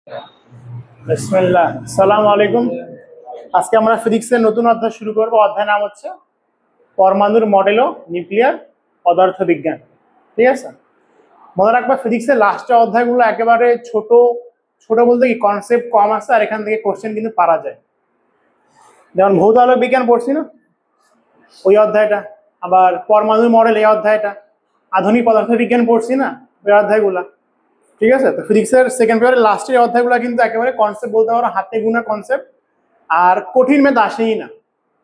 বিসমিল্লাহ, আসসালামু আলাইকুম। আজকে আমরা ফিজিক্সের নতুন অধ্যায় শুরু করব। অধ্যায় নাম হচ্ছে পরমাণুর মডেল ও নিউক্লিয়ার পদার্থবিজ্ঞান। ঠিক আছে, মনে রাখবা ফিজিক্সের লাস্টের অধ্যায়গুলো একেবারে ছোট ছোট বলতে কি কনসেপ্ট কম আছে, আর এখান থেকে কোশ্চেন কিন্তু পারা যায়। যেমন ভৌত আলোক বিজ্ঞান পড়ছি না, ওই অধ্যায়টা, আবার পরমাণুর মডেল এই অধ্যায়টা, আধুনিক পদার্থবিজ্ঞান পড়ছি না, ওই অধ্যায়গুলা। ঠিক আছে, তো ফিজিক্সের সেকেন্ড পেপারের লাস্টের অধ্যায়গুলো কিন্তু একেবারে কনসেপ্ট বলতে পারো হাতে গোনা কনসেপ্ট, আর কঠিন ম্যাথ আসেই না।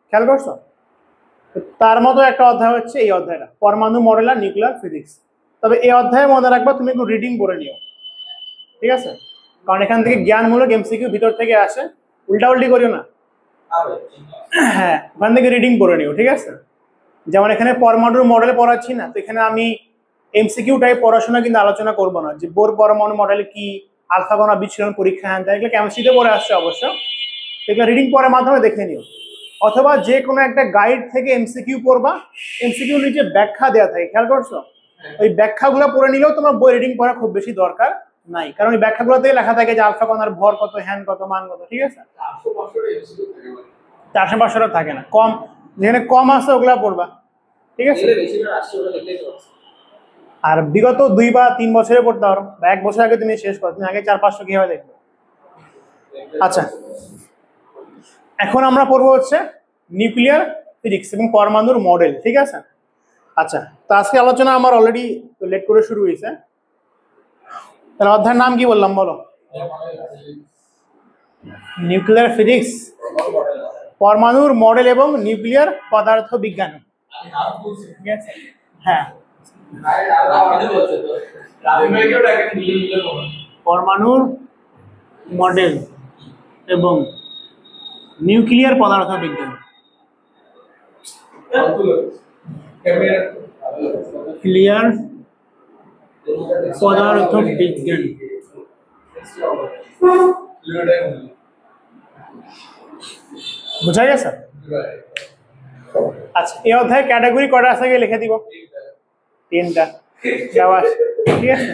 খেয়াল করছো? তার মতো একটা অধ্যায় হচ্ছে এই অধ্যায়টা, পরমাণু মডেল আর নিউক্লিয়ার ফিজিক্স। তবে এই অধ্যায়ে মনে রাখবা তুমি একটু রিডিং করে নিও। ঠিক আছে, কারণ এখান থেকে জ্ঞানমূলক এমসিকিউ ভিতর থেকে আসে, উল্টাউল্টি করিও না। হ্যাঁ, ওখান থেকে রিডিং করে নিও। ঠিক আছে, যেমন এখানে পরমাণুর মডেল পড়াচ্ছি না, তো এখানে আমি এমসিকিউ টাইপ পড়াশোনা কিন্তু আলোচনা করবো না, যে বোর পরমাণু মডেল কি, আলফা কণা বিচ্ছুরণ পরীক্ষা, হ্যাঁ এগুলো কেমিস্ট্রিতে পড়ে আসছে অবশ্য, এগুলো রিডিং পড়ার মাধ্যমে দেখে নিও। অথবা যে কোনো একটা গাইড থেকে এমসিকিউ পড়বা, এমসিকিউ নিচে ব্যাখ্যা দেওয়া থাকে, খেয়াল করছো? ওই ব্যাখ্যাগুলো পড়ে নিলেও তোমার বই রিডিং পড়া খুব বেশি দরকার নাই, কারণ ওই ব্যাখ্যাগুলোতে লেখা থাকে যে আলফা কণার ভর কত, হ্যান কত, মান কত। ঠিক আছে, 400-500 থাকে না, কম যেখানে কম আছে ওগুলা পড়বা। ঠিক আছে, আর বিগত 2 বা 3 বছরে পড়তে পারো, বা 1 বছর আগে তুমি শেষ করো, তুমি আগে 400-500 কিভাবে দেখবে। আচ্ছা, এখন আমরা পড়বো হচ্ছে নিউক্লিয়ার ফিজিক্স এবং পরমাণুর মডেল। ঠিক আছে, আচ্ছা, তো আজকে আলোচনা আমার অলরেডি লেট করে শুরু হয়েছে। তাহলে অধ্যায়ের নাম কি বললাম বলো? নিউক্লিয়ার ফিজিক্স, পরমাণুর মডেল এবং নিউক্লিয়ার পদার্থ বিজ্ঞান। হ্যাঁ, পরমাণুর মডেল এবং নিউক্লিয়ার পদার্থ বিজ্ঞান। ক্লিয়ার পদার্থ বিজ্ঞান। বুঝা গেছে? আচ্ছা, এই অধ্যায় ক্যাটাগরি কটা আছে লিখে দিব? 3টা। ঠিক আছে,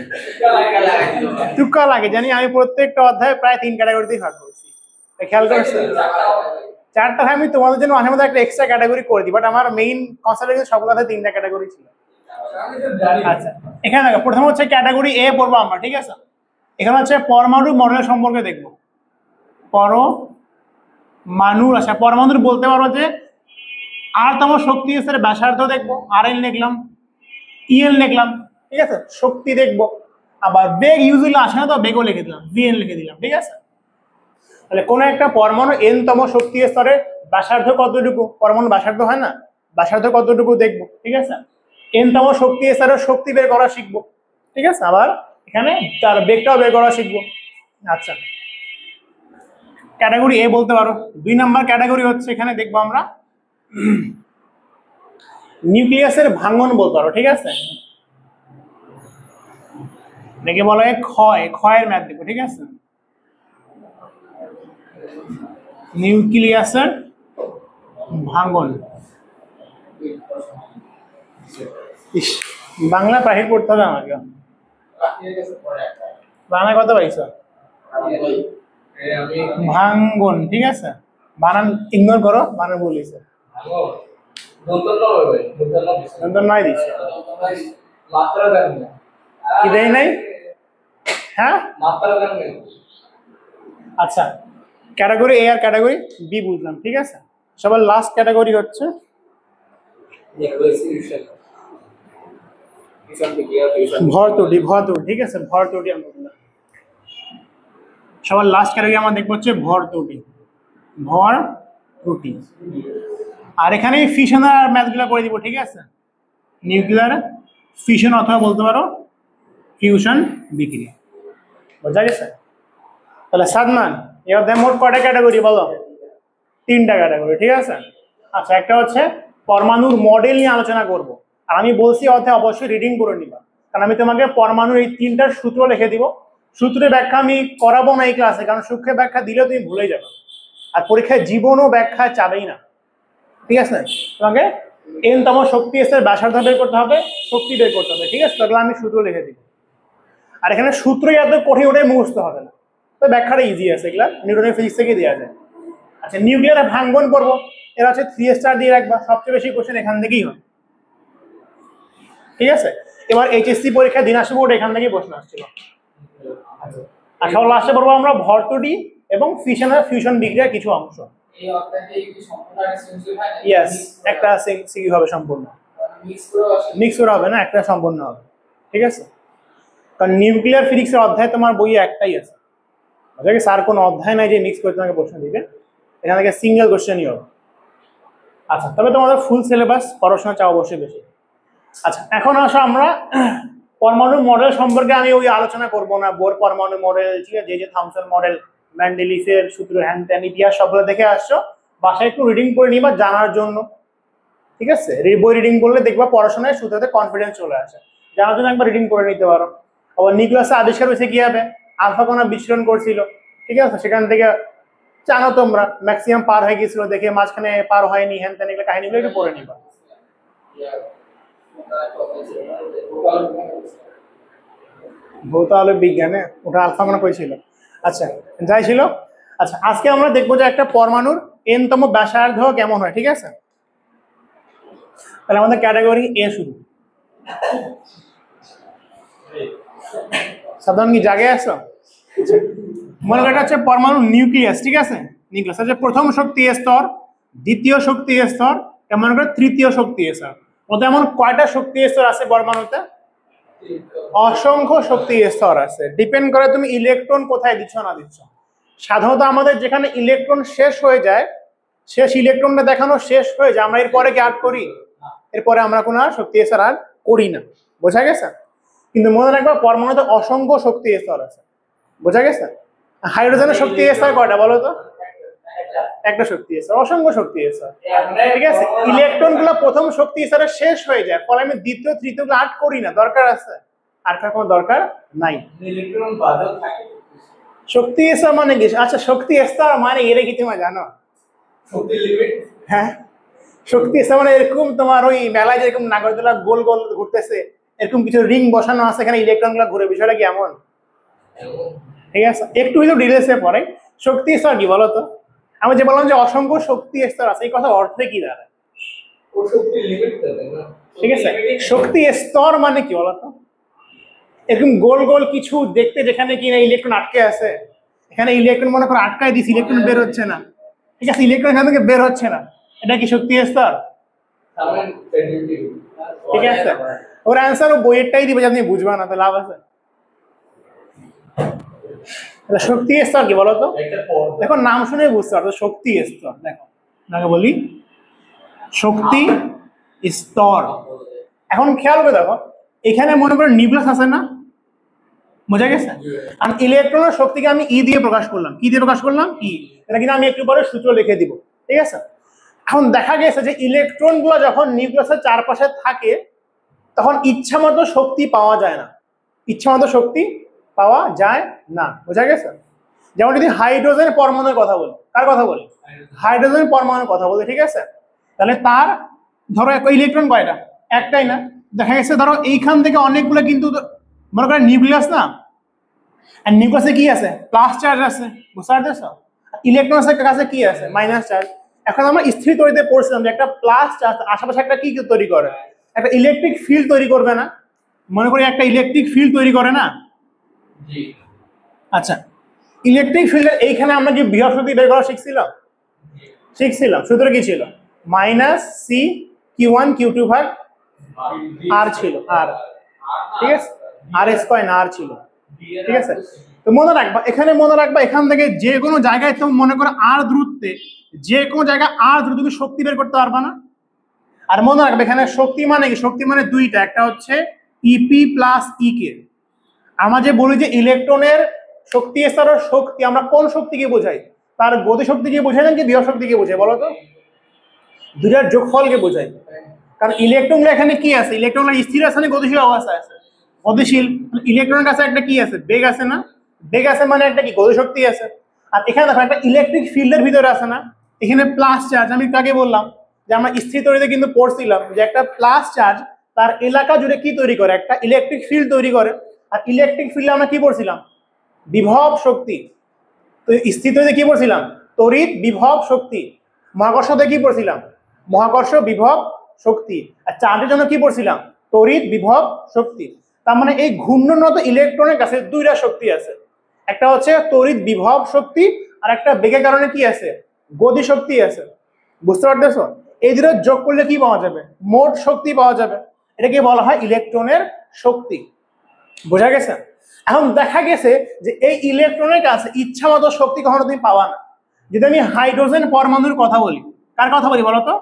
তুক্কা লাগে জানি, আমি প্রত্যেকটা অধ্যায় প্রায় 3 ক্যাটাগরিতেই ভাগ করছি, খেয়াল করছো? 4টা আমি তোমাদের জন্য মাঝে মধ্যে একটা এক্সট্রা ক্যাটাগরি করে দিই, বাট আমার মেইন কনসেপ্ট সবগুলোতে 3টা ক্যাটাগরি ছিল। আচ্ছা, এখানে দেখো, প্রথম হচ্ছে ক্যাটাগরি এ পড়বো আমরা। ঠিক আছে, এখানে হচ্ছে পরমাণু মডেল সম্পর্কে দেখবো। পরমাণুর, আচ্ছা পরমাণুর বলতে পারো যে আরতম শক্তি স্তরের ব্যাসার্ধ দেখবো, আর এল লিখলাম, ইএল লিখলাম। ঠিক আছে, শক্তি দেখবো, আবার বেগ ইউজুয়ালি আসে না, তো বেগও লিখে দিলাম, ভিএন লিখে দিলাম। ঠিক আছে, তাহলে কোন একটা পরমাণু এন তম শক্তি স্তরে ব্যাসার্ধ কতটুকু, পরমাণু ব্যাসার্ধ হয় না, ব্যাসার্ধ কতটুকু দেখবো। ঠিক আছে, এন তম শক্তি স্তরে শক্তি বের করা শিখবো। ঠিক আছে, আবার এখানে তার বেগটাও বের করা শিখবো। আচ্ছা, ক্যাটাগরি এ বলতে পারো। 2 নাম্বার ক্যাটাগরি হচ্ছে, এখানে দেখবো আমরা নিউক্লিয়াসের ভাঙন বলতে পারো। ঠিক আছে, দেখে বলা হয় ক্ষয়ের ম্যাথ দেখবো। ঠিক আছে, নিউক্লিয়াসের ভাঙন। বাংলা প্রায় পড়তে হবে আমাকে, বাংলা কত পাইছো? ভাঙ্গন। ঠিক আছে, বানান ইগনোর করো, বানান বলিস নয় দিচ্ছে কি দেয় নাই। হ্যাঁ, আচ্ছা, ক্যাটাগরি এ আর ক্যাটাগরি বি বুঝলাম। ঠিক আছে, সবার লাস্ট ক্যাটাগরি হচ্ছে ভর ত্রুটি। ঠিক আছে, ভর ত্রুটি আমরা বললাম। সবার লাস্ট ক্যাটাগরি আমরা দেখবো হচ্ছে ভর ত্রুটি। আর এখানে ফিশন আর ম্যাথগুলো করে দিব। ঠিক আছে, নিউক্লিয়ার ফিশন অথবা বলতে পারো ফিউশন বিক্রিয়া। বোঝা গেছে? তাহলে সাদমান, এই অধ্যায় মোট কয়টা ক্যাটাগরি বলো? 3টা ক্যাটাগরি। ঠিক আছে, আচ্ছা, একটা হচ্ছে পরমাণুর মডেল নিয়ে আলোচনা করব, আর আমি বলছি অধ্যায় অবশ্যই রিডিং করে নিবা, কারণ আমি তোমাকে পরমাণুর এই 3টার সূত্র লিখে দিব। সূত্রের ব্যাখ্যা আমি করাবো না এই ক্লাসে, কারণ সূক্ষ্ম ব্যাখ্যা দিলে তুমি ভুলে যাবে, আর পরীক্ষায় জীবনও ব্যাখ্যা চাবেই না। ঠিক আছে, তোমাকে এন তম শক্তি স্তরের ব্যাসার্ধ বের করতে হবে, শক্তি বের করতে হবে। ঠিক আছে, তাহলে আমি সূত্র লিখে দিব, আর এখানে সূত্র এত কঠিন ওটাই মুখস্থ হবে না। তো ব্যাখ্যাটা ইজি আছে, এগুলা নিউটনের ফিজিক্স থেকে দেওয়া যায়। আচ্ছা, নিউক্লিয়ার ভাঙ্গন পর্ব, এরা হচ্ছে 3 স্টার দিয়ে রাখবা, সবচেয়ে বেশি কোশ্চেন এখান থেকেই হয়। ঠিক আছে, এবার এইচএসসি পরীক্ষা দিনাজপুর বোর্ড এখান থেকেই প্রশ্ন আসছিল। আর সব লাস্টে পড়বো আমরা ভর্তুটি এবং ফিশন আর ফিউশন বিক্রিয়ার কিছু অংশ। ইয়েস, একটা সিকিউ হবে সম্পূর্ণ, মিক্স করা হবে না, একটা সম্পূর্ণ হবে। ঠিক আছে, কারণ নিউক্লিয়ার ফিজিক্সের অধ্যায় তোমার বইয়ে একটাই আছে, বুঝলে? স্যার কোনো অধ্যায় নাই যে মিক্স করে তোমাকে প্রশ্ন দিবে, এখান থেকে সিঙ্গেল কোশ্চেনই হবে। আচ্ছা, তবে তোমাদের ফুল সিলেবাস পড়াশোনা চাও অবশ্যই বেশি। আচ্ছা, এখন আসো আমরা পরমাণু মডেল সম্পর্কে আমি ওই আলোচনা করব না, বোর পরমাণু মডেল, ঠিক আছে, যে থমসন মডেল, ম্যান্ডেলিফের সূত্র, হ্যান ত্যান ইতিহাস সবগুলো দেখে আসছো, বাসায় একটু রিডিং করে নিবা জানার জন্য। ঠিক আছে, বই রিডিং করলে দেখবা পড়াশোনায় সূত্রতে কনফিডেন্স চলে আসে, জানার জন্য একবার রিডিং করে নিতে পারো। আবার নিউক্লিয়াসে আবিষ্কার হয়েছে কি হবে, আলফা কণা বিচ্ছুরণ করছিল, ঠিক আছে, সেখান থেকে জানো তোমরা ম্যাক্সিমাম পার হয়ে গেছিল, দেখে মাঝখানে পার হয়নি, হ্যান ত্যান এগুলো কাহিনীগুলো একটু পড়ে নিবা। ভৌতালো বিজ্ঞানে ওটা আলফা কণা কইছিল। আচ্ছা, যাই ছিল। আচ্ছা, আজকে আমরা দেখবো যে একটা পরমাণুর এনতম ব্যাসার্ধ কেমন হয়। ঠিক আছে, তাহলে আমাদের ক্যাটাগরি এ শুরু। সাধারণ কি জাগে আসো? মনে করা হচ্ছে পরমাণু নিউক্লিয়াস। ঠিক আছে, নিউক্লিয়াস হচ্ছে প্রথম শক্তি স্তর, দ্বিতীয় শক্তি স্তর, এমন করে তৃতীয় শক্তি স্তর। ওতে এমন কয়টা শক্তি স্তর আছে পরমাণুতে? অসংখ্য শক্তি স্তর আছে, ডিপেন্ড করে তুমি ইলেকট্রন কোথায় দিচ্ছ না দিচ্ছ। সাধারণত আমাদের যেখানে ইলেকট্রন শেষ হয়ে যায়, শেষ ইলেকট্রনটা দেখানো শেষ হয়ে যায়, আমরা এরপরে কি আর্ট করি? এরপরে আমরা কোনো শক্তি স্তর আর করি না, বোঝা গেছে? কিন্তু মনে রাখবা পরমাণুতে অসংখ্য শক্তি স্তর আছে, বোঝা গেছে? হাইড্রোজেনের শক্তি স্তর কয়টা বলো তো? একটা শক্তি স্তর, অসংখ্য শক্তি স্তর। ঠিক আছে, ইলেকট্রন গুলো প্রথম শক্তি স্তরে শেষ হয়ে যায়, ফলে আমি দ্বিতীয় তৃতীয় গুলো আর্ট করি না, দরকার আছে? আর কোনো দরকার নাই। শক্তি স্তর মানে কি? আচ্ছা, শক্তি স্তর মানে এর কি তুমি জানো? হ্যাঁ, শক্তি স্তর মানে এরকম তোমার ওই মেলায় যেরকম নাগরদোলা গোল গোল ঘুরতেছে, এরকম কিছু রিং বসানো আছে, এখানে ইলেকট্রন গুলো ঘুরে, বিষয়টা কি এমন? ঠিক আছে, একটু হয়তো ডিটেলসে পড়ে। শক্তি স্তর কি বলতো? আমি যে বললাম যে অসংখ্য শক্তি স্তর আছে, এই কথা অর্থে কি দাঁড়ায়? ঠিক আছে, শক্তি স্তর মানে কি বলতো? এরকম গোল গোল কিছু দেখতে, যেখানে কি না ইলেকট্রন আটকে আছে, এখানে ইলেকট্রন মনে করো আটকায় দিছি, ইলেকট্রন বের হচ্ছে না। ঠিক আছে, ইলেকট্রন এখান থেকে বের হচ্ছে না, এটা কি শক্তি স্তর? ঠিক আছে, ওর অ্যান্সার ও বইয়েরটাই দিবে, আপনি বুঝবা না তো লাভ আছে? শক্তি স্তর কি বলতো? দেখো, নাম শুনে বুঝতে পারছো, শক্তি স্তর। দেখো, দেখো বলি শক্তি স্তর। এখন খেয়াল করে দেখো, এখানে মনে করো নিউক্লিয়াস আছে না, বোঝা গেছে? আর ইলেকট্রনের শক্তিকে আমি ই দিয়ে প্রকাশ করলাম। কি দিয়ে প্রকাশ করলাম? ই। এটা কিন্তু আমি একটু পরে সূত্র লিখে দিব। ঠিক আছে, এখন দেখা গেছে যে ইলেকট্রন গুলো যখন নিউক্লিয়াসের চারপাশে থাকে, তখন ইচ্ছা মতো শক্তি পাওয়া যায় না, ইচ্ছা মতো শক্তি পাওয়া যায় না, বোঝা গেছে? যেমন যদি হাইড্রোজেন পরমাণুর কথা বলি, কার কথা বলি? হাইড্রোজেন পরমাণুর কথা বলি। ঠিক আছে, তাহলে তার ধরো ইলেকট্রন কয়টা? একটাই না। দেখা গেছে ধরো এইখান থেকে অনেকগুলো, কিন্তু মনে করেন নিউক্লিয়াস না, আর নিউক্লিয়াসে কি আছে? প্লাস চার্জ আছে, বুঝতে পারছো? ইলেকট্রনের কাছে কি আছে? Minus charge. এখন আমরা স্থির তড়িতে পড়ছিলাম যে একটা প্লাস চার্জ আশেপাশে একটা কি তৈরি করে? একটা ইলেকট্রিক ফিল্ড তৈরি করবে না? মনে করি একটা ইলেকট্রিক ফিল্ড তৈরি করে না? আচ্ছা, ইলেকট্রিক ফিল্ডের এইখানে আমরা কি বিভব শক্তি বের করা শিখছিলাম। সূত্র কি ছিল? মাইনাস সি Q1 Q2 ভাগ আর ছিল, আর। ঠিক আছে, আর স্কয়ার না আর ছিল। ঠিক আছে, তো মনে রাখবা, এখানে মনে রাখবা, এখান থেকে যে কোনো জায়গায় তুমি মনে করো আর দূরত্বে, যে কোনো জায়গায় আর দূরত্বে তুমি শক্তি বের করতে পারবা না। আর মনে রাখবে এখানে শক্তি মানে কি? শক্তি মানে দুইটা, একটা হচ্ছে ইপি প্লাস ইকে। আমরা যে বলি যে ইলেকট্রনের শক্তি স্তরের শক্তি, আমরা কোন শক্তিকে বোঝাই? তার গতি শক্তিকে বোঝাই নাকি বিভব শক্তিকে বোঝাই বলো তো? দুইটার যোগফলকে বোঝাই। কারণ ইলেকট্রনগুলো এখানে কি আছে? ইলেকট্রনগুলো স্থির আছে না গতিশীল অবস্থায় আছে? গতিশীল। ইলেকট্রনের কাছে একটা কি আছে? বেগ আছে না? বেগ আছে মানে একটা কি গতিশক্তি আছে। আর এখানে দেখো একটা ইলেকট্রিক ফিল্ডের ভিতরে আছে না, এখানে প্লাস চার্জ। আমি কাকে বললাম যে আমরা স্থির তড়িতে কিন্তু পড়ছিলাম যে একটা প্লাস চার্জ তার এলাকা জুড়ে কি তৈরি করে? একটা ইলেকট্রিক ফিল্ড তৈরি করে। আর ইলেকট্রিক ফিল্ডে আমরা কি পড়ছিলাম? বিভব শক্তি। তো স্থিতিতে কি পড়ছিলাম? তড়িৎ বিভব শক্তি। মহাকর্ষতে কি পড়ছিলাম? মহাকর্ষ বিভব শক্তি। আর চার্জের জন্য কি পড়ছিলাম? তড়িৎ বিভব শক্তি। তার মানে এই ঘূর্ণনত ইলেকট্রনের কাছে দুইটা শক্তি আছে, একটা হচ্ছে তড়িৎ বিভব শক্তি আর একটা বেগের কারণে কি আছে? গতি শক্তি আছে। বুঝতে পারতেছো? এই দুটো যোগ করলে কি পাওয়া যাবে? মোট শক্তি পাওয়া যাবে। এটাকে বলা হয় ইলেকট্রনের শক্তি। বোঝা গেছে? এখন দেখা গেছে যে এই ইলেকট্রনের কাছে ইচ্ছা মতো শক্তি কখনো তুমি পাওয়া না। যদি আমি হাইড্রোজেন পরমাণুর কথা বলি, কার কথা বলি বলতো?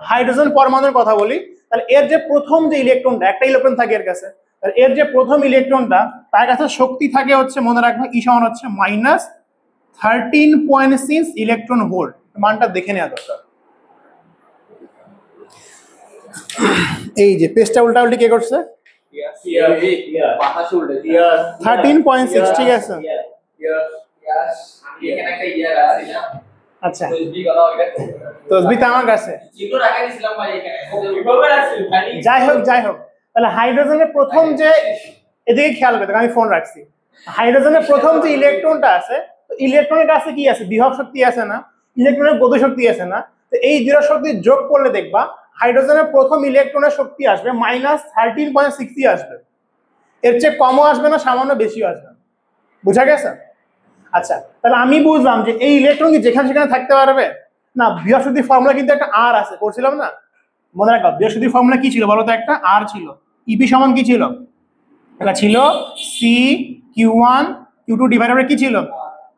হাইড্রোজেন পরমাণুর কথা বলি, তাহলে এর যে প্রথম যে ইলেকট্রনটা, একটা ইলেকট্রন থাকে এর কাছে, তাহলে এর যে প্রথম ইলেকট্রনটা তার কাছে শক্তি থাকে হচ্ছে, মনে রাখবে, ই সমান হচ্ছে -13.6 ইলেকট্রন ভোল্ট। মানটা দেখে নেওয়া দরকার। এই যে পেজটা উল্টা উল্টি কে করছে? 13.6, ঠিক আছে। আচ্ছা, তসবি তো আমার কাছে। যাই হোক তাহলে হাইড্রোজেনের প্রথম যে, এদিকে খেয়াল করতে আমি ফোন রাখছি, হাইড্রোজেনের প্রথম যে ইলেকট্রনটা আছে, তো ইলেকট্রনের কাছে কি আছে? বিভব শক্তি আছে না? ইলেকট্রনের গতি শক্তি আছে না? তো এই দুটো শক্তি যোগ করলে দেখবা হাইড্রোজেনের প্রথম ইলেকট্রনের শক্তি আসবে -13.6 আসবে। এর চেয়ে কমও আসবে না, সামান্য বেশিও আসবে না। বুঝা গেছে? আচ্ছা, তাহলে আমি বুঝলাম যে এই ইলেকট্রন কি যেখানে সেখানে থাকতে পারবে না। বিভব শক্তির ফর্মুলা কিন্তু একটা আর আছে, পড়ছিলাম না? মনে রাখো বিভব শক্তির ফর্মুলা কি ছিল বলো তো? একটা আর ছিল। ইপি সমান কি ছিল? এটা ছিল CQ1Q2 ডিভাইডেড বাই কি ছিল?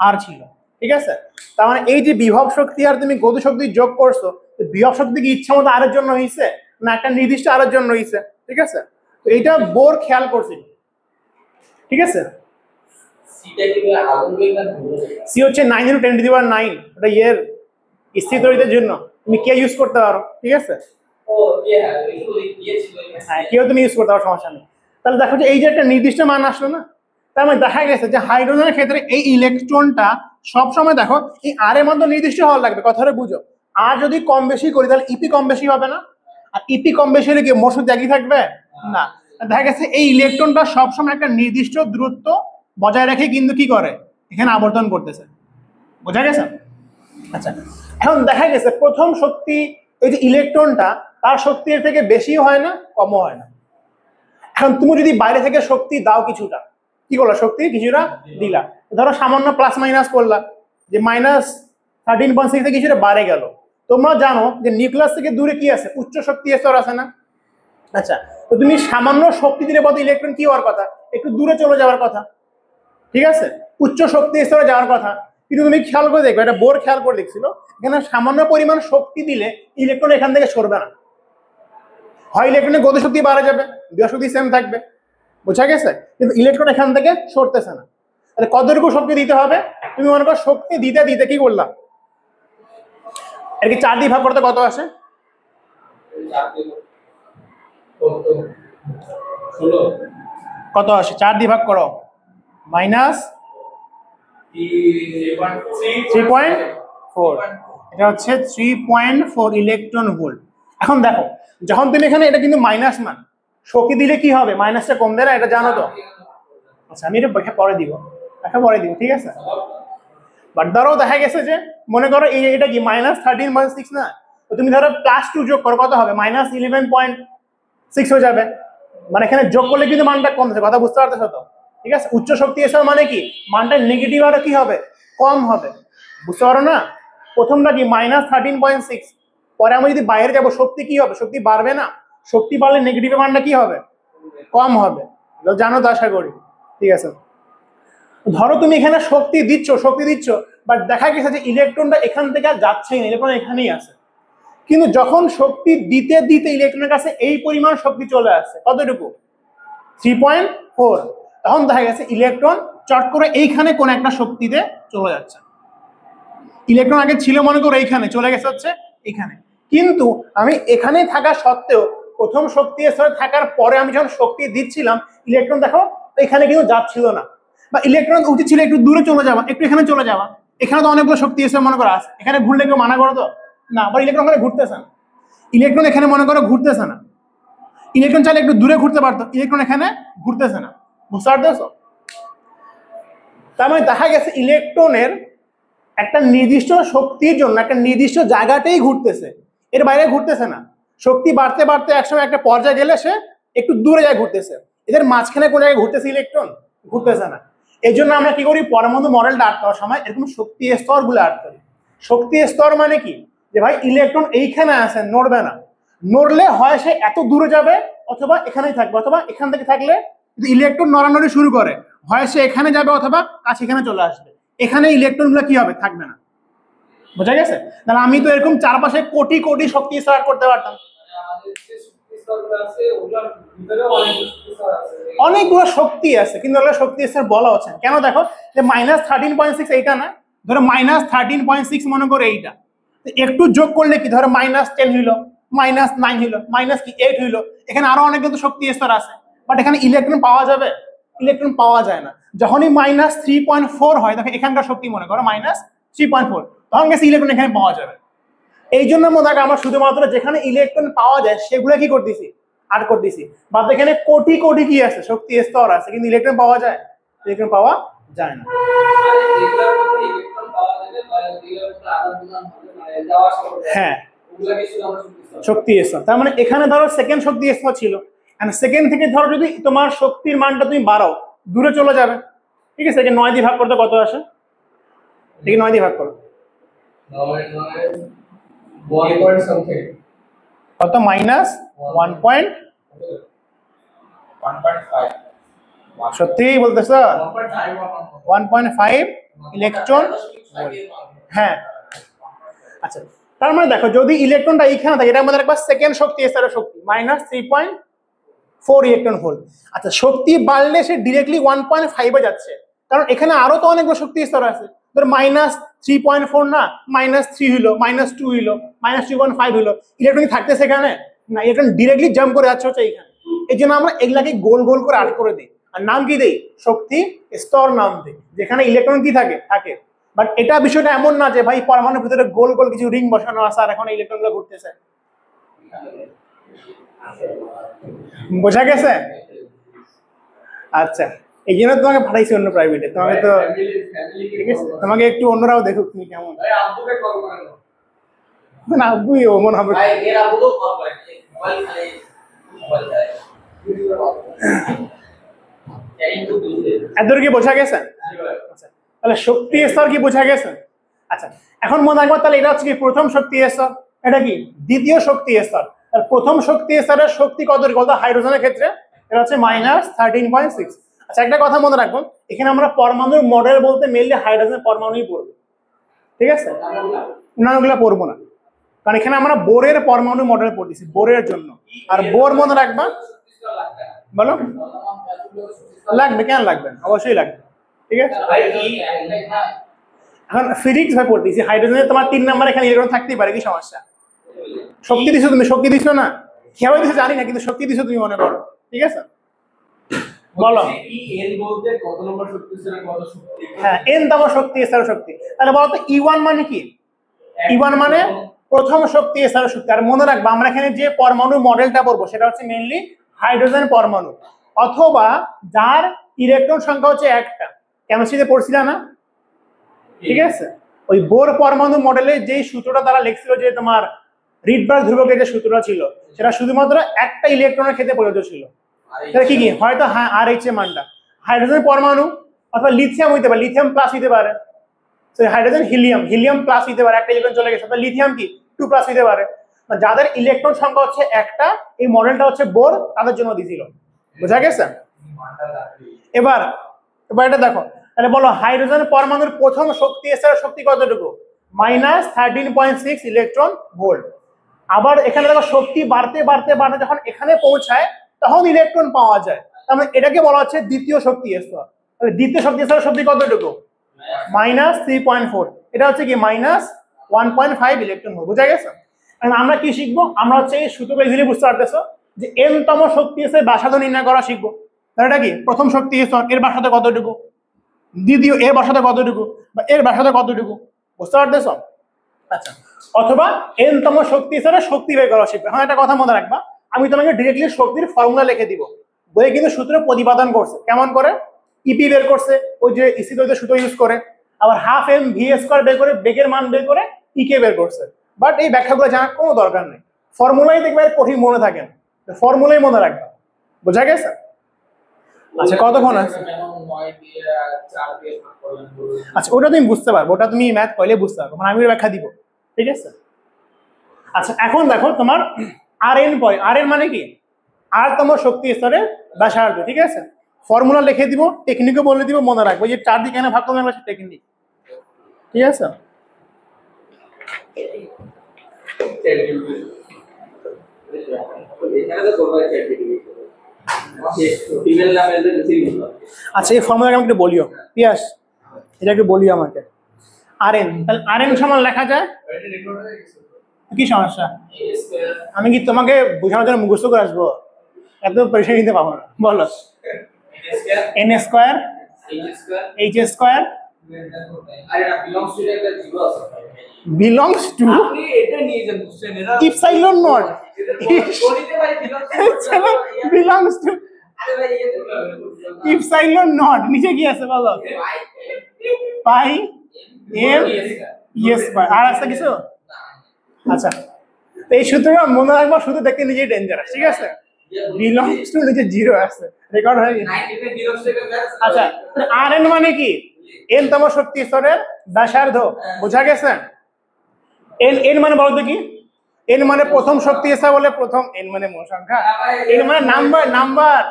আর ছিল। ঠিক আছে? তার মানে এই যে বিভব শক্তি আর তুমি গতি শক্তি যোগ করছো, বিভব শক্তি কি ইচ্ছা মতো আরের জন্য হয়েছে না একটা নির্দিষ্ট আরের জন্য হয়েছে? ঠিক আছে, তো এইটা বোর খেয়াল করছি। ঠিক আছে, সি হচ্ছে 9 × 10⁹, এটা এর স্থির তড়িতের জন্য তুমি কে ইউজ করতে পারো। ঠিক আছে, হ্যাঁ কেউ তুমি ইউজ করতে পারো, সমস্যা নেই। তাহলে দেখো যে এই যে একটা নির্দিষ্ট মান আসলো না, তার মানে দেখা গেছে যে হাইড্রোজেনের ক্ষেত্রে এই ইলেকট্রনটা সবসময় দেখো এই আর এর মধ্যে নির্দিষ্ট হওয়ার লাগবে। কথাটা বুঝো, আর যদি কম বেশি করি তাহলে ইপি কম বেশি হবে না? আর ইপি কম বেশি হলে কি মোট শক্তি একই থাকবে না? দেখা গেছে এই ইলেকট্রনটা সবসময় একটা নির্দিষ্ট দূরত্ব বজায় রেখে কিন্তু কি করে, এখানে আবর্তন করতেছে। বোঝা গেছে? আচ্ছা, এখন দেখা গেছে প্রথম শক্তি, এই যে ইলেকট্রনটা, তার শক্তির থেকে বেশিও হয় না, কমও হয় না। এখন তুমি যদি বাইরে থেকে শক্তি দাও কিছুটা, কি করলো? শক্তি কিছুটা দিলা, ধরো সামান্য প্লাস মাইনাস করলা, যে -13.6 থেকে কিছুটা বাড়ে গেল। তোমরা জানো যে নিউক্লিয়াস থেকে দূরে কি আছে? উচ্চ শক্তি স্তর আছে না? আচ্ছা, তো তুমি সামান্য শক্তি দিলে বলতে ইলেকট্রন কি হওয়ার কথা? একটু দূরে চলে যাওয়ার কথা। ঠিক আছে, উচ্চ শক্তি স্তরে যাওয়ার কথা। কিন্তু তুমি খেয়াল করে দেখবে, এটা বোর খেয়াল করে দেখছিল, এখানে সামান্য পরিমাণ শক্তি দিলে ইলেকট্রন এখান থেকে সরবে না। হয় ইলেকট্রনের গতি শক্তি বাড়া যাবে, বিভব শক্তি সেম থাকবে। বোঝা গেছে? কিন্তু ইলেকট্রন এখান থেকে সরতেছে না। তাহলে কতটুকু শক্তি দিতে হবে? তুমি মনে করো শক্তি দিতে দিতে কি করলাম, এর কি 4 দিয়ে ভাগ করতে কত আসে? কত আসে? 4 দিয়ে ভাগ করো, -3.4, এটা হচ্ছে 3.4 ইলেকট্রন ভোল্ট। এখন দেখো, যখন তুমি এখানে, এটা কিন্তু মাইনাস মান, শক্তি দিলে কি হবে? মাইনাসটা কম দেয় না, এটা জানো তো? আচ্ছা, আমি এটা পরে দিব, ঠিক আছে। বাট ধরো দেখা গেছে যে, মনে করো এটা কি -13.6 না, তো তুমি ধরো +2 যোগ করো, কত হবে? -11.6 হয়ে যাবে। মানে এখানে যোগ করলে কিন্তু মানটা কমছে, কথা বুঝতে পারতেছো তো? ঠিক আছে, উচ্চ শক্তি এসব মানে কি, মানটা নেগেটিভ আরো কি হবে? কম হবে। বুঝতে পারো না? প্রথমটা কি -13.6, পরে আমি যদি বাইরে যাবো শক্তি কি হবে? শক্তি বাড়বে না? শক্তি বাড়লে নেগেটিভ মানটা কি হবে? কম হবে। জানো তো আশা করি। ঠিক আছে, ধরো তুমি এখানে শক্তি দিচ্ছ, বাট দেখা গেছে যে ইলেকট্রনটা এখান থেকে আর যাচ্ছেই না, ইলেকট্রন এখানেই আছে। কিন্তু যখন শক্তি দিতে দিতে ইলেকট্রনের কাছে এই পরিমাণ শক্তি চলে আসছে, কতটুকু? 3.4, তখন দেখা গেছে ইলেকট্রন চট করে এইখানে কোন একটা শক্তিতে চলে যাচ্ছে। ইলেকট্রন আগে ছিল মনে করো এইখানে, চলে গেছে হচ্ছে এখানে। কিন্তু আমি এখানে থাকা সত্ত্বেও প্রথম শক্তি স্তরে থাকার পরে আমি যখন শক্তি দিচ্ছিলাম, ইলেকট্রন দেখো এখানে কিন্তু যাচ্ছিল না, বা ইলেকট্রন উচিত ছিল একটু দূরে চলে যাওয়া, একটু এখানে চলে যাওয়া। এখানে তো অনেকগুলো শক্তি এসে মনে করো আছে, এখানে ঘুরলে কেউ মানা করো তো না, আবার ইলেকট্রন এখানে ঘুরতেছে না। ইলেকট্রন এখানে মনে করো ঘুরতেছে না, ইলেকট্রন চাইলে একটু দূরে ঘুরতে পারতো, ইলেকট্রন এখানে ঘুরতেছে না। বুঝতে পারতেছো? তার মানে দেখা গেছে ইলেকট্রনের একটা নির্দিষ্ট শক্তির জন্য একটা নির্দিষ্ট জায়গাতেই ঘুরতেছে, এর বাইরে ঘুরতেছে না। শক্তি বাড়তে বাড়তে একসময় একটা পর্যায়ে গেলে সে একটু দূরে যায় ঘুরতেছে, এদের মাঝখানে কোন জায়গায় ঘুরতেছে ইলেকট্রন? ঘুরতেছে না। এই জন্য আমরা কি করি, পরমাণু মডেলটা আর্ট করার সময় এরকম শক্তি স্তর গুলো আর্ট করি। শক্তি স্তর মানে কি, যে ভাই ইলেকট্রন এইখানে আছে, নড়বে না, নড়লে হয় সে এত দূরে যাবে, অথবা এখানেই থাকবে, অথবা এখান থেকে থাকলে যদি ইলেকট্রন নড়ানড়ি শুরু করে হয় সে এখানে যাবে, অথবা কাছে এখানে চলে আসবে। এখানে ইলেকট্রন গুলো কি হবে, থাকবে না। বোঝা গেছে? তাহলে আমি তো এরকম চারপাশে কোটি কোটি শক্তি স্তর করতে পারতাম। অনেকগুলো শক্তি আছে, কিন্তু ওগুলো শক্তি স্তর বলা হচ্ছে না। কেন? দেখো যে -13.6 এইটা না, ধরো -13.6 মনে করো এইটা, একটু যোগ করলে কি, ধরো -10 হইলো, -9 হইলো, -8 হইলো, এখানে আরো অনেক কিন্তু শক্তি স্তর আছে, বাট এখানে ইলেকট্রন পাওয়া যাবে? ইলেকট্রন পাওয়া যায় না। যখনই -3.4 হয় তখন এখানকার শক্তি মনে করো -3.4, তখন গেছে ইলেকট্রন এখানে পাওয়া যাবে। এই জন্য মনে হয় আমরা শুধুমাত্র যেখানে ইলেকট্রন পাওয়া যায় সেগুলো কি করতেছি, আর্ট করতেছি। বাদ এখানে কোটি কোটি কি আছে, শক্তি স্তর আছে, কিন্তু ইলেকট্রন পাওয়া যায়? ইলেকট্রন পাওয়া যায় না। হ্যাঁ, শক্তি স্তর। তার মানে এখানে ধরো সেকেন্ড শক্তি স্তর ছিল, সেকেন্ড থেকে ধরো যদি তোমার শক্তির মানটা তুমি বাড়াও, দূরে চলে যাবে। ঠিক আছে, 9 দিয়ে ভাগ করতে কত আসে? ঠিক 9 দিয়ে ভাগ করো, কত? -1.1.5। সত্যি বলতেছ? 1.5 ইলেকট্রন। হ্যাঁ, আচ্ছা। তার মানে দেখো যদি ইলেকট্রনটা এইখানে থাকে, এটা আমাদের একবার সেকেন্ড শক্তি স্তরের শক্তি -3.4 ইলেকট্রন ভোল্ট। আচ্ছা, শক্তি বাড়লে সে ডিরেক্টলি 1.5 এ যাচ্ছে, কারণ এখানে আরো তো অনেকগুলো শক্তি স্তর আছে। ধর -3.4 না, -3 হইলো, -2 হইলো, -3.5 হইলো, ইলেকট্রন থাকতেছে এখানে না, ইলেকট্রন ডিরেক্টলি জাম্প করে যাচ্ছে হচ্ছে এইখানে। এই জন্য আমরা এগুলাকে গোল গোল করে আর্ট করে দিই, আর নাম কি দেই? শক্তি স্তর নাম দিই, যেখানে ইলেকট্রন কি থাকে থাকে। বাট এটা বিষয়টা এমন না যে ভাই পরমাণুর ভিতরে গোল গোল কিছু রিং বসানো আছে আর এখন ইলেকট্রন গুলো ঘুরতেছে। বোঝা গেছে? আচ্ছা, এই জন্য তোমাকে পাঠাইছি অন্য প্রাইভেটে, তোমাকে তো ঠিক আছে, তোমাকে একটু অন্যরাও দেখুক তুমি কেমন। না, আব্বুই ও মনে হবে। এদের কি বোঝা গেছে? তাহলে শক্তি স্তর কি বোঝা গেছে? আচ্ছা, এখন মনে রাখবো তাহলে এটা হচ্ছে কি প্রথম শক্তি স্তর, এটা কি দ্বিতীয় শক্তি স্তর। তাহলে প্রথম শক্তি স্তরের শক্তি কত? হাইড্রোজেনের ক্ষেত্রে এটা হচ্ছে -13.6। আচ্ছা, একটা কথা মনে রাখবো, এখানে আমরা পরমাণুর মডেল বলতে মেইনলি হাইড্রোজেনের পরমাণুই পড়বো, ঠিক আছে? অন্যান্যগুলো পড়বো না, কারণ এখানে আমরা বোরের পরমাণু মডেল পড়তেছি বোরের জন্য। আর বোর মনে রাখবা, বলো লাগবে, কেন লাগবে? অবশ্যই লাগবে, ঠিক আছে? এখন ফিজিক্স ভাই পড়তেছি, হাইড্রোজেনের তোমার 3 নাম্বার, এখানে ইলেকট্রন থাকতেই পারে, কি সমস্যা? শক্তি দিছো তুমি, শক্তি দিছো না, খেয়াল দিছো জানি না, কিন্তু শক্তি দিছো তুমি মনে করো, ঠিক আছে? বলো হ্যাঁ, n তম শক্তি স্তরের শক্তি। তাহলে বলো তো E1 মানে কি? E1 মানে প্রথম শক্তি স্তরের শক্তি। আর মনে রাখবা আমরা এখানে যে পরমাণু মডেলটা পড়বো সেটা হচ্ছে মেইনলি হাইড্রোজেন পরমাণু, অথবা যার ইলেকট্রন সংখ্যা হচ্ছে একটা। কেমিস্ট্রিতে পড়ছিলা না? ঠিক আছে, ওই বোর পরমাণু মডেলে যেই সূত্রটা তারা লিখছিল, যে তোমার রিডবার্গ ধ্রুবকের যে সূত্রটা ছিল, সেটা শুধুমাত্র একটা ইলেকট্রনের ক্ষেত্রে প্রযোজ্য ছিল। সেটা কি কি? হয়তো RH এর মানটা, হাইড্রোজেন পরমাণু অথবা লিথিয়াম হইতে পারে, লিথিয়াম প্লাস হইতে পারে, হাইড্রোজেন হিলিয়াম, হিলিয়াম প্লাস হইতে পারে, একটা ইলেকট্রন চলে গেছে, লিথিয়াম কি 2 প্লাস হইতে পারে। যাদের ইলেকট্রন সংখ্যা হচ্ছে একটা, এই মডেলটা হচ্ছে বোর, তাদের জন্য দিছিল। বোঝা গেছে? এবার এটা দেখো, তাহলে বলো হাইড্রোজেন পরমাণুর প্রথম শক্তি স্তরের শক্তি কতটুকু? -13.6 ইলেকট্রন ভোল্ট। আবার এখানে দেখো শক্তি বাড়তে বাড়তে বাড়তে যখন এখানে পৌঁছায় তখন ইলেকট্রন পাওয়া যায়, তার মানে এটাকে বলা হচ্ছে দ্বিতীয় শক্তি স্তর। তাহলে দ্বিতীয় শক্তি স্তরের শক্তি কতটুকু? -3.4। এটা হচ্ছে কি -1.5 ইলেকট্রন ভোল্ট। বোঝা গেছে? আমরা কি শিখবো? আমরা হচ্ছে এই সূত্রটা ইজিলি বুঝতে পারতেছো, যে n তম শক্তি স্তরের ব্যাসার্ধ নির্ণয় করা শিখবো। তাহলে এটা কি প্রথম শক্তি স্তর, এর ব্যাসার্ধ কতটুকু, দ্বিতীয় এর ব্যাসার্ধ কতটুকু, বা এর ব্যাসার্ধ কতটুকু, বুঝতে পারতেছো? আচ্ছা, অথবা n তম শক্তি স্তরের শক্তি বের করা শিখবে। হ্যাঁ, একটা কথা মনে রাখবা, আমি তোমাকে ডিরেক্টলি শক্তির ফর্মুলা লিখে দিব, বইয়ে কিন্তু সূত্র প্রতিপাদন করছে, কেমন করে ইপি বের করছে, ওই যে ইসি দ্বৈত সূত্র ইউজ করে। আবার হাফ এম ভি স্কোয়ার বের করে বেগের মান বের করে ই কে বের করছে। বাট এই ব্যাখ্যাগুলো জানার কোনো দরকার নেই, ফর্মুলাই দেখবে কঠিন মনে থাকে না, ফর্মুলাই মনে রাখবে। বোঝা গেছে? আচ্ছা কতক্ষণ আছে? আচ্ছা ওটা তুমি বুঝতে পারবো, ওটা তুমি ম্যাথ করলে বুঝতে পারবো, মানে আমি ব্যাখ্যা দিব। ঠিক আছে? আচ্ছা এখন দেখো তোমার আর এন পরে, আর এন মানে কি? আর তোমার শক্তি স্তরের ব্যাসার্ধ। ঠিক আছে? ফর্মুলা লিখে দিব, টেকনিকও বলে দিব, মনে রাখবো যে 4 দিয়ে কেন ভাগ করতে হবে টেকনিক। ঠিক আছে? আচ্ছা এই ফর্মুলা আমাকে একটু বলিও পিয়াস, এটা একটু বলিও আমাকে। আর এন, তাহলে আর এন সমান লেখা যায় কি সমস্যা? আমি কি তোমাকে বোঝানোর জন্য মুখস্থ করে আসবো? এত পরিষ্কার নিতে পাবো না, বলো। N square H square belongs to epsilon naught belongs to epsilon naught নিচে কি আছে বলো? পাই এম ই স্কয়ার। আর আছে কিছু? আচ্ছা তো এই সূত্রটা মনে রাখবো, শুধু দেখতে নিজেই ডেঞ্জারাস। ঠিক আছে? belongs to নিচে জিরো আছে, রেকর্ড হয়ে গেছে। আচ্ছা আর এন মানে কি? এন তম শক্তি স্তরের ব্যাসার্ধ। বোঝা গেছে? এন এন মানে বলতো কি? এন মানে প্রথম শক্তি স্তর, বলে প্রথম, এন মানে মূল সংখ্যা, এন মানে নাম্বার, নাম্বার।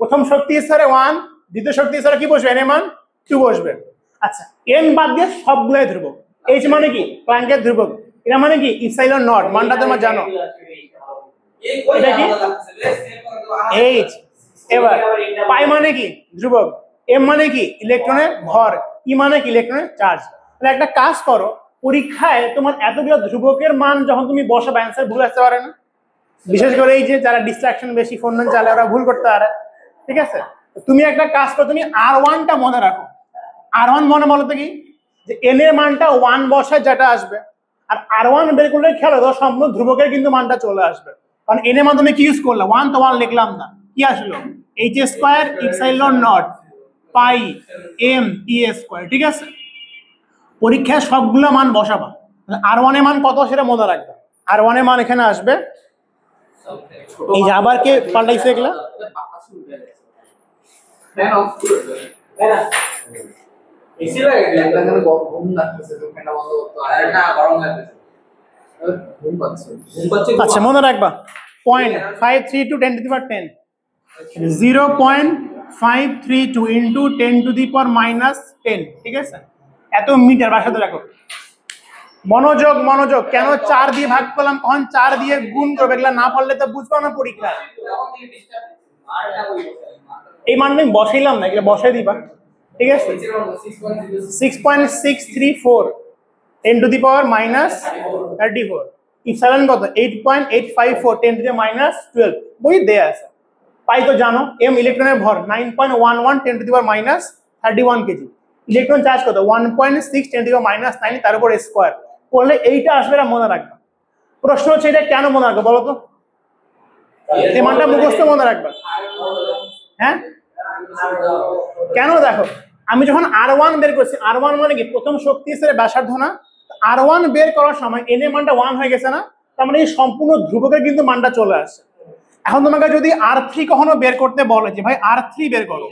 প্রথম শক্তি স্তরে 1, দ্বিতীয় শক্তি স্তরে কি বসবে? এন এর মান 2 বসবে। আচ্ছা এন বাদ দিয়ে সবগুলাই ধ্রুবক। এইচ মানে কি? প্ল্যাঙ্কের ধ্রুবক। এটা মানে কি? ইপসাইলন নট, মানটা তোমরা জানো। এটা কি? এইচ। এবার পাই মানে কি? ধ্রুবক। এম মানে কি? ইলেকট্রনের ভর। ই মানে কি? ইলেকট্রনের চার্জ। তাহলে একটা কাজ করো, পরীক্ষায় তোমার এতগুলো ধ্রুবকের মান যখন তুমি বসাবে অ্যান্সার ভুল আসতে পারে না? বিশেষ করে এই যে যারা ডিস্ট্রাকশন বেশি, ফোন চালায়, ওরা ভুল করতে পারে। ঠিক আছে? তুমি একটা কাজ করো, তুমি R1টা মনে রাখো। R1 মনে বলতো কি? যে এন এর মানটা 1 বসায় যেটা আসবে, আর R1 বের করলে খেয়াল রাখো সম্পূর্ণ ধ্রুবকের কিন্তু মানটা চলে আসবে। কারণ এন এর মাধ্যমে কি ইউজ করলাম? 1 তো 1 লিখলাম না, কি আসলো? H square epsilon not pi M E square. ঠিক আছে? পরীক্ষায় সবগুলো মান বসাবা। R1 এর মান কত সেটা মনে রাখবে। R1 এর মান এখানে আসবে, এই যে আবার কে পাল্টাইছে এগুলা? আচ্ছা মনে রাখবা 0.532 10 to the power 10, 0.532 into 10 to the power minus 10। ঠিক আছে? এত মিটার বাসাতে রাখো। মনোযোগ মনোযোগ, কেন 4 দিয়ে ভাগ করলাম, কখন 4 দিয়ে গুণ করবে, এগুলা না পারলে তো বুঝবো না পরীক্ষা। এই মান আমি বসাইলাম না, এগুলো বসাই দিবা। ঠিক আছে? 6.634 10 to the power minus 34। Epsilon কত? 8.854 10 to the minus 12। বই দেয়া আছে। পাই তো জানো, এম ইলেকট্রনের ভর 9.11 10 to the power minus 31 KG. Electron charge কত? 1.6 10 to the power minus 9, তার উপর স্কয়ার করলে এইটা আসবে, না মনে রাখবে। প্রশ্ন হচ্ছে এটা কেন মনে রাখবে বলো তো? এই মানটা মুখস্থ মনে রাখবে। হ্যাঁ কেন? দেখো আমি যখন R1 বের করছি, R1 মানে কি? প্রথম শক্তি স্তরের ব্যাসার্ধ না? R1 বের করার সময় এন এর মানটা 1 হয়ে গেছে না? তার মানে এই সম্পূর্ণ ধ্রুবকের কিন্তু মানটা চলে আসে। এখন তোমাকে যদি R3 কখনো বের করতে বলে যে ভাই R3 বের করো,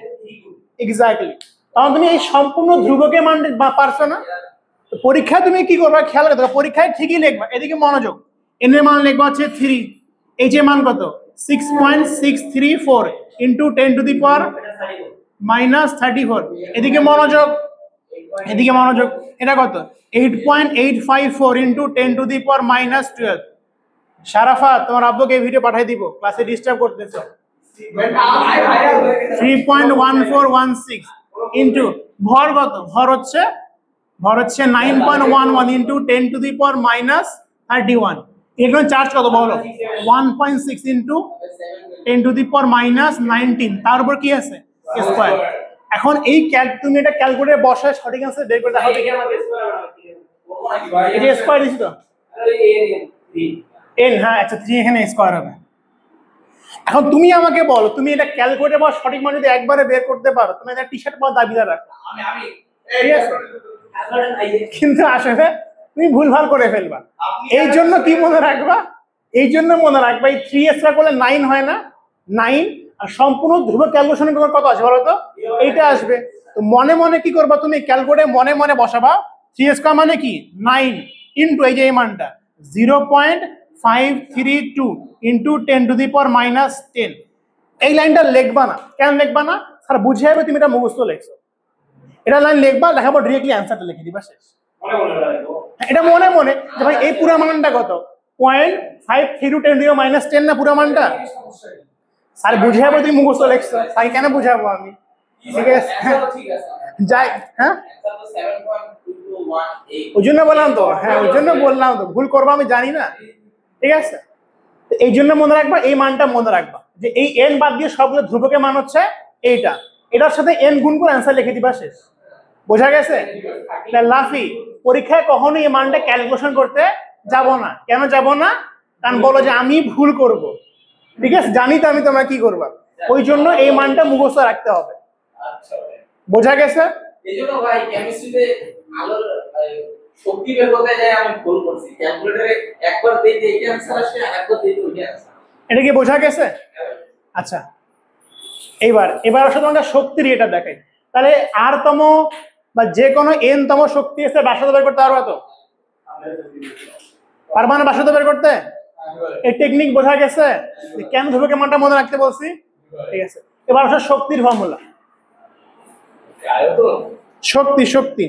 এক্স্যাক্টলি, তখন তুমি এই সম্পূর্ণ ধ্রুবকের মান পারছো না। পরীক্ষায় তুমি কি করবা খেয়াল রাখবে, পরীক্ষায় ঠিকই লিখবা। এদিকে মনোযোগ, এন এর মান লিখবা হচ্ছে 3, এইচ এর মান কত? 6.634 into 10 to the power minus 34। এদিকে মনোযোগ, এদিকে মনোযোগ, এটা কত? 8.854 into 10 to the power minus 12। Sharafat তোমার আব্বুকে এই ভিডিও পাঠিয়ে দিব, ক্লাসে ডিস্টার্ব করতেছো। 3.1416 into ভর কত? ভর হচ্ছে 9.11 into 10 to the power minus 31। Electron charge কত বলো? 1.6 into 10 to the power minus 19, তার উপর কি আছে? স্কয়ার। এখন এই তুমি এটা ক্যালকুলেটরে বসায় সঠিক অ্যান্সার বের করতে হবে। এটা স্কয়ার দিছি তো n, হ্যাঁ আচ্ছা 3 এখানে স্কয়ার হবে। এখন তুমি আমাকে বলো, তুমি এটা ক্যালকুলেটরে বস সঠিক মান যদি একবারে বের করতে পারো, তুমি এটা টি-শার্ট পাওয়ার দাবিদার রাখো। ঠিক আছে? কিন্তু আসলে তুমি ভুলভাল করে ফেলবা। এই জন্য কি মনে রাখবা, এই জন্য মনে রাখবা এই 3s করলে 9 হয় না, 9 আর সম্পূর্ণ ধ্রুবক ক্যালকুলেশন তোমার কত আসবে বলো তো, এইটা আসবে। তো মনে মনে কি করবা তুমি, ক্যালকুলেটরে মনে মনে বসাবা 3s মানে কি 9 ইন্টু এই যে এই মানটা 0.532 ইন্টু 10⁻⁻10। এই লাইনটা লিখবা না, কেন লিখবা না, স্যার বুঝে যাবে তুমি এটা মুখস্থ লিখছো। এটা লাইন লিখবা, লেখার পর ডিরেক্টলি অ্যান্সারটা লিখে দিবা, শেষ। এটা মনে মনে যে ভাই এই পুরো মানটা কত 0.532 10⁻10 না পুরো মানটা, স্যার বুঝে যাবে তুমি মুখস্থ লিখছো, তাই কেন বুঝাবো আমি, ঠিক আছে যাই। হ্যাঁ ওই জন্য বললাম তো, হ্যাঁ ওই জন্য বললাম তো, ভুল করবো আমি জানি না, ঠিক আছে। এই জন্য মনে রাখবা, এই মানটা মনে রাখবা যে এই n বাদ দিয়ে সবগুলো ধ্রুবকের মান হচ্ছে এইটা, এটার সাথে n গুণ করে অ্যান্সার লিখে দিবা, শেষ। বোঝা গেছে? লাফি পরীক্ষায় কখনো এই মানটা ক্যালকুলেশন করতে যাব না। কেন যাব না? কারণ বলো যে আমি ভুল করব, ঠিক আছে, জানি তো আমি তোমরা কি করবা, ওই জন্য এই মানটা মুখস্থ রাখতে হবে। বোঝা গেছে? এইজন্য ভাই কেমিস্ট্রিতে আলোর শক্তি বের করতে যায় আমি ভুল করছি, ক্যালকুলেটরে একবার দেই যে এই অ্যানসার আসে আর একবার দেই ওই অ্যানসার। এটা কি বোঝা গেছে? আচ্ছা এবার আসলে তোমাকে শক্তির এটা দেখাই। তাহলে আর তম বা যে কোনো n তম শক্তি এসে ব্যাসার্ধ বের করতে পারবা তো? পারবা না ব্যাসার্ধ বের করতে? এই টেকনিক বোঝা গেছে কেন ধ্রুবকের মানটা মনে রাখতে বলছি, ঠিক আছে। এবার আসলে শক্তির ফর্মুলা, শক্তি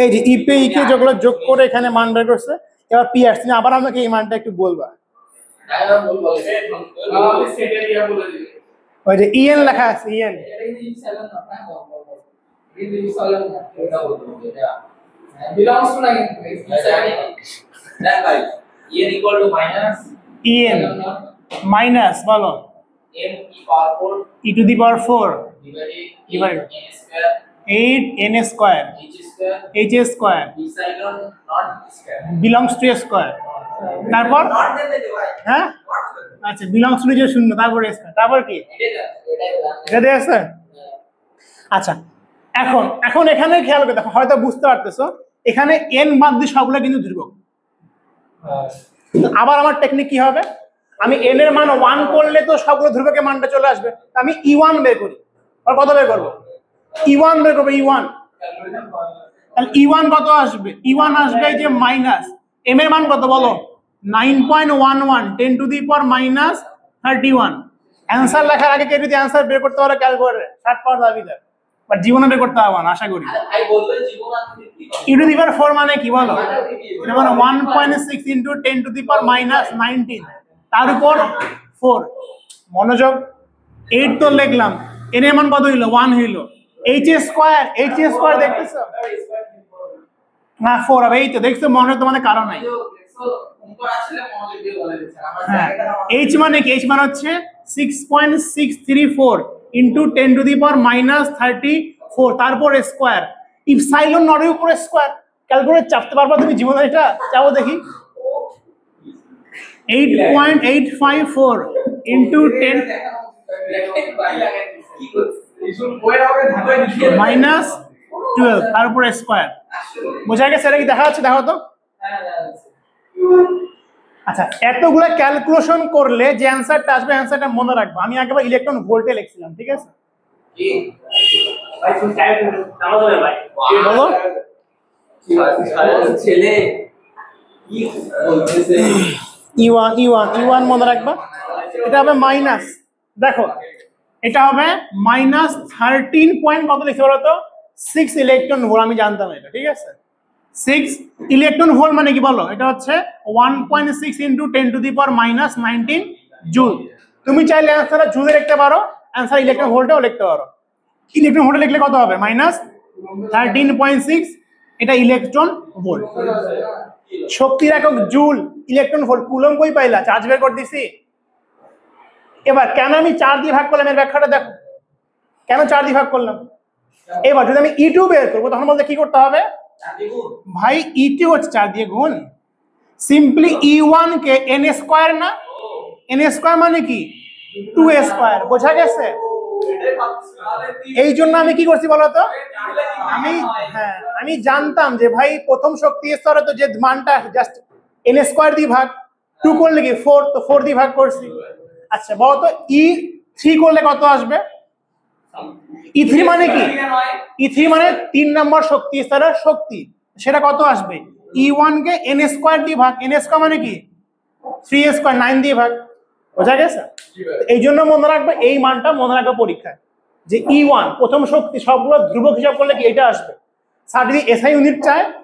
এই যে ইপে ইকে যেগুলো যোগ করে এখানে মান বের করছে, এবার পি আসছে। আবার আমাকে এই মানটা একটু বলবা, ওই যে ইএন লেখা আছে, EN belongs to like that like n equal to minus en minus বলো m e power 4 e to the power 4 divided n square 8 n square h square epsilon not square belongs to a square। তারপর not দিতে ভাই, হ্যাঁ আচ্ছা belongs to যে শূন্য, তারপরে square, তারপর কি এটা দেয়া আছে। আচ্ছা এখন এখানে খেয়াল করে দেখো, হয়তো বুঝতে পারতেছো এখানে n বাদ দিয়ে সবগুলো কিন্তু ধ্রুবক। আবার আমার টেকনিক কি হবে, আমি n এর মান 1 করলে তো সবগুলো ধ্রুবকের মানটা চলে আসবে, আমি e1 বের করি। আর কত বের করব? e1 বের করব, e1। তাহলে e1 কত আসবে? e1 আসবে যে মাইনাস m এর মান কত বলো, 9.11 10⁻31। অ্যানসার লেখার আগে কেউ যদি অ্যানসার বের করতে পারে ক্যালকুলেটরে 60 পাওয়ার দাবিদার, বাট জীবনে বের করতে হবে না আশা করি। ভাই বলবে জীবন আপনি কি e to the power 4 মানে কি বলো, এটা মানে 1.6 ইনটু 10⁻19 তার উপর 4। মনোযোগ, 8 তো লিখলাম, n এর মান কত হইলো 1 হইলো, h স্কয়ার দেখতেছো না 4 হবে, এই তো দেখছো, মনে তো মানে কারণ নাই। উনকো আসলে মনে দিয়ে বলে দিচ্ছেন আমরা হ্যাঁ জায়গাটা h মানে কি, h মানে হচ্ছে 6.634 ইনটু 10⁻34 তারপর স্কয়ার, ইপসাইলন নট এর উপর স্কয়ার। ক্যালকুলেটর চাপতে পারবা তুমি জীবনে, এটা চাপো দেখি, 8.854 ইনটু 10 মাইনাস 12 তারপর স্কয়ার। বোঝা গেছে? এটা কি দেখা যাচ্ছে? দেখো তো। আচ্ছা এতগুলা ক্যালকুলেশন করলে যে অ্যানসারটা আসবে, অ্যানসারটা মনে রাখবো। আমি আগেবার ইলেকট্রন ভোল্টে লিখছিলাম, ঠিক আছে। কি ভাই তুমি টাইপ নামাজ হবে ভাই বলো ছেলে কি বলতেছে, E1 মনে রাখবা। এটা হবে মাইনাস, দেখো এটা হবে মাইনাস 13 পয়েন্ট কত লিখতে বলো তো, 6 ইলেকট্রন ভোল্ট। আমি জানতাম এটা, ঠিক আছে। 6 ইলেকট্রন ভোল্ট মানে কি বলো, এটা হচ্ছে 1.6 ইনটু 10⁻19 জুল। তুমি চাইলে অ্যানসারটা জুলে লিখতে পারো, অ্যানসার ইলেকট্রন ভোল্টেও লিখতে পারো। ইলেকট্রন ভোল্টে লিখলে কত হবে, মাইনাস 13.6, এটা ইলেকট্রন ভোল্ট। শক্তির একক জুল, ইলেকট্রন ভোল্ট। কুলম্ব কই পাইলা, চার্জ বের করে দিছি। এবার কেন আমি 4 দিয়ে ভাগ করলাম, এর ব্যাখ্যাটা দেখো, কেন 4 দিয়ে ভাগ করলাম। এবার যদি আমি E2 বের করবো তখন বলতে কি করতে হবে ভাই, E2 হচ্ছে 4 দিয়ে গুণ। সিম্পলি E1 কে n স্কয়ার না, n স্কয়ার মানে কি 2 স্কয়ার। বোঝা গেছে? এই জন্য আমি কি করছি বলতো, আমি জানতাম যে ভাই প্রথম শক্তি স্তরে তো যে মানটা জাস্ট n স্কয়ার দিয়ে ভাগ, 2 করলে কি 4, তো 4 দিয়ে ভাগ করছি। আচ্ছা বলতো E3 করলে কত আসবে? E3 মানে কি? E3 মানে 3 নম্বর শক্তি স্তরের শক্তি, সেটা কত আসবে? E1 কে n স্কয়ার দিয়ে ভাগ, n স্কয়ার মানে কি 3 স্কয়ার, 9 দিয়ে ভাগ। বোঝা গেছে? এই জন্য মনে রাখবে, এই মানটা মনে রাখবে পরীক্ষায়, যে E1 প্রথম শক্তি সবগুলো ধ্রুবক হিসাব করলে কি এটা আসবে। স্যার যদি SI ইউনিট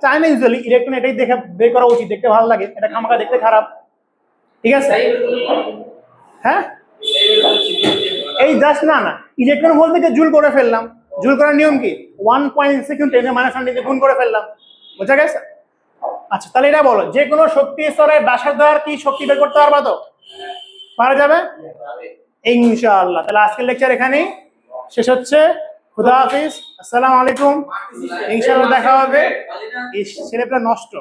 চায় না ইউজুয়ালি ইলেকট্রন এটাই দেখে বের করা উচিত, দেখতে ভালো লাগে, এটা খামাখা দেখতে খারাপ। ঠিক আছে? হ্যাঁ এই জাস্ট না ইলেকট্রন ভোল্ট থেকে জুল করে ফেললাম, জুল করার নিয়ম কি 1.6 × 10⁻⁷ দিয়ে গুণ করে ফেললাম। বোঝা গেছে? আচ্ছা তাহলে এটা বলো, যে কোনো শক্তি স্তরে ব্যাসার্ধ আর কি শক্তি বের করতে পারবা তো? পারা যাবে ইনশাআল্লাহ। তাহলে আজকের লেকচার এখানেই শেষ হচ্ছে। খুদা হাফিজ, আসসালামু আলাইকুম। ইনশাআল্লাহ দেখা হবে। এই ছেলেটা নষ্ট।